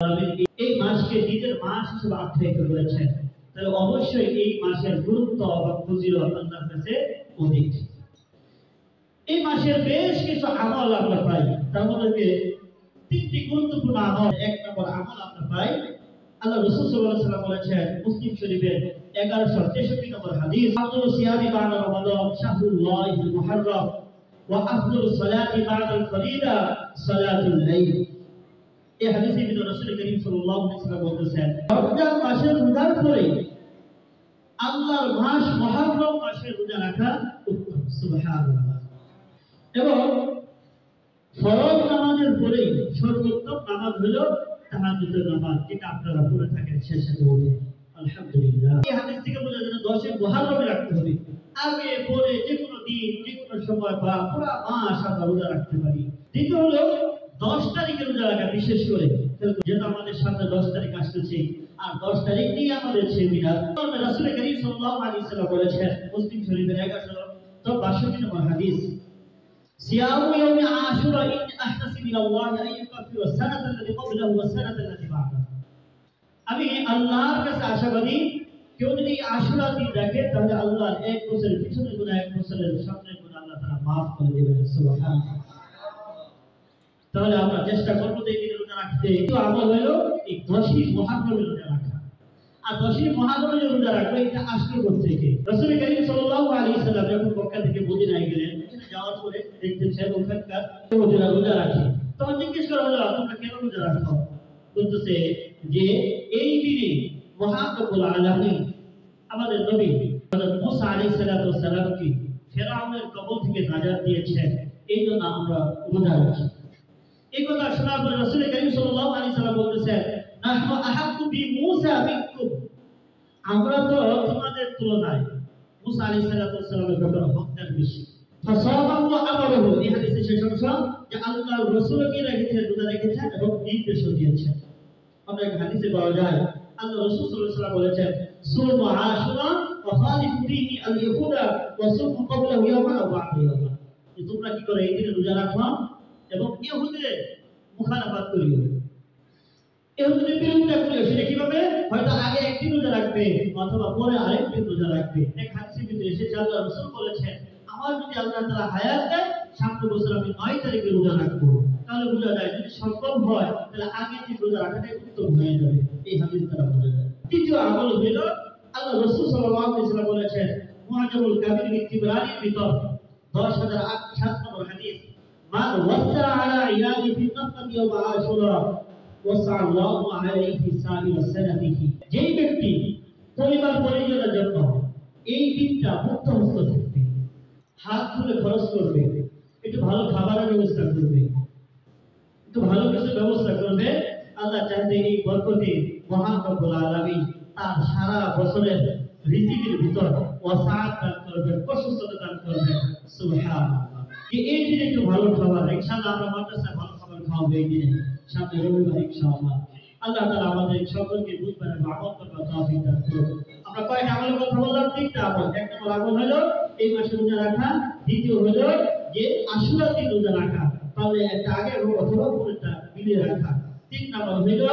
এই মাসকে ঈদের মাস হিসেবে আখ্যায়িত করেছেন, তাহলে অবশ্যই এই মাসের গুরুত্ব বা ফজিলত আল্লাহর কাছে অধিক। এই মাসের বেশ কিছু আমল আমরা পাই, তার মধ্যে তিনটি গুরুত্বপূর্ণ আমল। এক নম্বর আমল আমরা পাই, আল্লাহ রাসূল সাল্লাল্লাহু আলাইহি ওয়াসাল্লাম বলেছেন মুসলিম শরীফের 1163 নম্বর হাদিস, আফদালুস সিয়ামি বা'দা রমাদান শাহরুল্লাহিল মুহাররম ওয়া আফদালুস সালাতি বা'দাল ফরিদা সালাতুল লাইল। এই হাদিসে কিন্তু রাসূল করিম সাল্লাল্লাহু আলাইহি ওয়াসাল্লাম বলেছেন রমজান মাসের রোজার পরে আল্লাহর মাস মুহররম মাসের রোজা রাখা উত্তম। সুবহানাল্লাহ। এবং ফরজ নামাজের পরে সর্বোত্তম নামাজ হলো তাহাজ্জুদের নামাজ, যেটা আপনারা পড়ে থাকেন শেষে দৌড়ে। আলহামদুলিল্লাহ। এই হাদিস থেকে বোঝা যায় 10 মুহররমে রাখতে হবে। আগে পরে যে কোনো দিন যে কোনো সময় বা পুরো মাস আমরা রোজা রাখতে পারি। দ্বিতীয় হলো 10 তারিখে রোজা রাখা, বিশেষ করে যেটা আমাদের সামনে 10 তারিখ আসছে, আর 10 তারিখ নিয়ে আমাদের সেমিনার। রাসূল করিম সাল্লাল্লাহু আলাইহি ওয়াসাল্লাম বলেছেন মুসলিম শরীফের 1162 নম্বর হাদিস, সিয়ামু ইয়াউমি আশুরা ইন আহতাসিবু ইলাল্লাহি আন ইউকাফিরা সানাতা আল্লাতী ক্বাবলাহু ওয়া সানাতা আল্লাতী বা'দাহু। আমি আল্লাহর কাছে আশাবাদী, কেউ যদি আশুরা দিন রাখে তাহলে আল্লাহর এক বছরের পিছনের গুনাহ, এক বছরের সামনের গুনাহ আল্লাহ তাআলা maaf করে দিবেন। সুবহানাল্লাহ। তাহলে আমরা চেষ্টা করব এই দিনে রোজা রাখতে। তো আমল হলো এই 10ই মুহররমে রোজা রাখা। আর 10ই মুহররমে রোজা রাখা এটা আসলো কোথা থেকে? রাসূল করিম সাল্লাল্লাহু আলাইহি ওয়াসাল্লাম যখন মক্কা থেকে মদিনায় গেলেন, সেখানে যাওয়ার পরে দেখতেছেন ওখানকার ইহুদিরা রোজা রাখে। তখন জিজ্ঞেস করা হলো, তোমরা কেন রোজা রাখো? বলতেছে যে এই দিনে মহান রব্বুল আলামিন আমাদের নবী হযরত মুসা আলাইহিস সালাতু ওয়াস সালামকে ফিরআউনের কবল থেকে নাজাত দিয়েছেন, এইজন্য আমরা রোজা রাখি। এই কথা শোনার পরে রাসূল করিম সাল্লাল্লাহু আলাইহি ওয়াসাল্লাম বলতেছেন, নাহনু আহাক্কু বি মুসা বিকুম, আমরা তো তোমাদের তুলনায় মুসা আলাইহিস সালাতু ওয়াস সালামের ব্যাপারে হকদার বেশি। ফাসাবাহু ওয়া আমারহু, এই হাদিসে শেষ অংশ যে আল্লাহর রাসূলকে রেখেছেন, রোজা রেখেছেন এবং নির্দেশও দিয়েছেন। আমরা এক হাদিসে পাওয়া যায় আল্লাহ রাসূল সাল্লাল্লাহু আলাইহি ওয়াসাল্লাম বলেছেন, সুমু আশুরা ওয়া খালিফু ফীহি আল ইয়াহুদা ওয়া সুমু ক্বাবলাহু ইয়াওমান ওয়া বা'দা ইয়াওমান। তোমরা কি করে এই দিনে রোজা রাখো এবং ইহুদিদের মুখালাফাত করিও, ইহুদিদের বিরোধিতা করিও। সেটা কিভাবে? হয়তো আগে একদিন রোজা রাখবে অথবা পরে আরেকদিন রোজা রাখবে। এক হাদিসে কিন্তু এসেছে আল্লাহ রাসূল বলেছেন, আমার যদি আল্লাহ তাআলা হায়াত দেয় সামনের বছর আমি 9 তারিখে রোজা রাখবো। তাহলে বোঝা যায় যদি সম্ভব হয় তাহলে আগের দিন রোজা রাখাটাই উত্তম হয়ে যাবে। এই হাদিস দ্বারা বোঝা যায়। তৃতীয় আমল হলো আল্লাহ রাসূল সাল্লাল্লাহু আলাইহি ওয়াসাল্লাম বলেছেন মুআজামুল কাবির ইতিবরানির ভিতর 10007 নম্বর হাদিস, মান ওয়াসা আলা ইয়াদি ফি নাফতি ওয়া আশুরা ওয়াসা আল্লাহু আলাইহি সাইরা সানাতিহি। যেই ব্যক্তি পরিবার পরিজনের জন্য এই দিনটা মুক্ত হস্ত থাকবে, হাত তুলে খরচ করবে, একটু ভালো খাবারের ব্যবস্থা করবে, একটু ভালো কিছু ব্যবস্থা করবে, আল্লাহ চাইতে এই বরকতে মহান রব্বুল আলামিন তার সারা বছরের রিজিকের ভিতর ওয়াসাআত দান করবেন, প্রশস্ততা দান করবেন। সুবহানাল্লাহ। এই দিনে একটু ভালো খাবার, ইনশাআল্লাহ আমরা মাদ্রাসায় ভালো খাবার খাওয়াবো এই দিনে, সামনে রবিবার ইনশাআল্লাহ। আল্লাহ তাআলা আমাদের সকলকে বুঝবার এবং আমল করার তৌফিক দান করুন। আমরা কয়টা আমলের কথা বললাম? তিনটা আমল। এক নম্বর আমল হলো এই মাসে রোজা রাখা, দ্বিতীয় হলো যে আশুরা দিন রোজা রাখা, তাহলে একটা আগে অথবা পরেরটা মিলিয়ে রাখা, তিন নম্বর হলো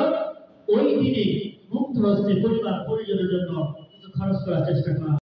ওই দিনে মুক্ত হস্তে পরিবার পরিজনের জন্য কিছু খরচ করার চেষ্টা করা।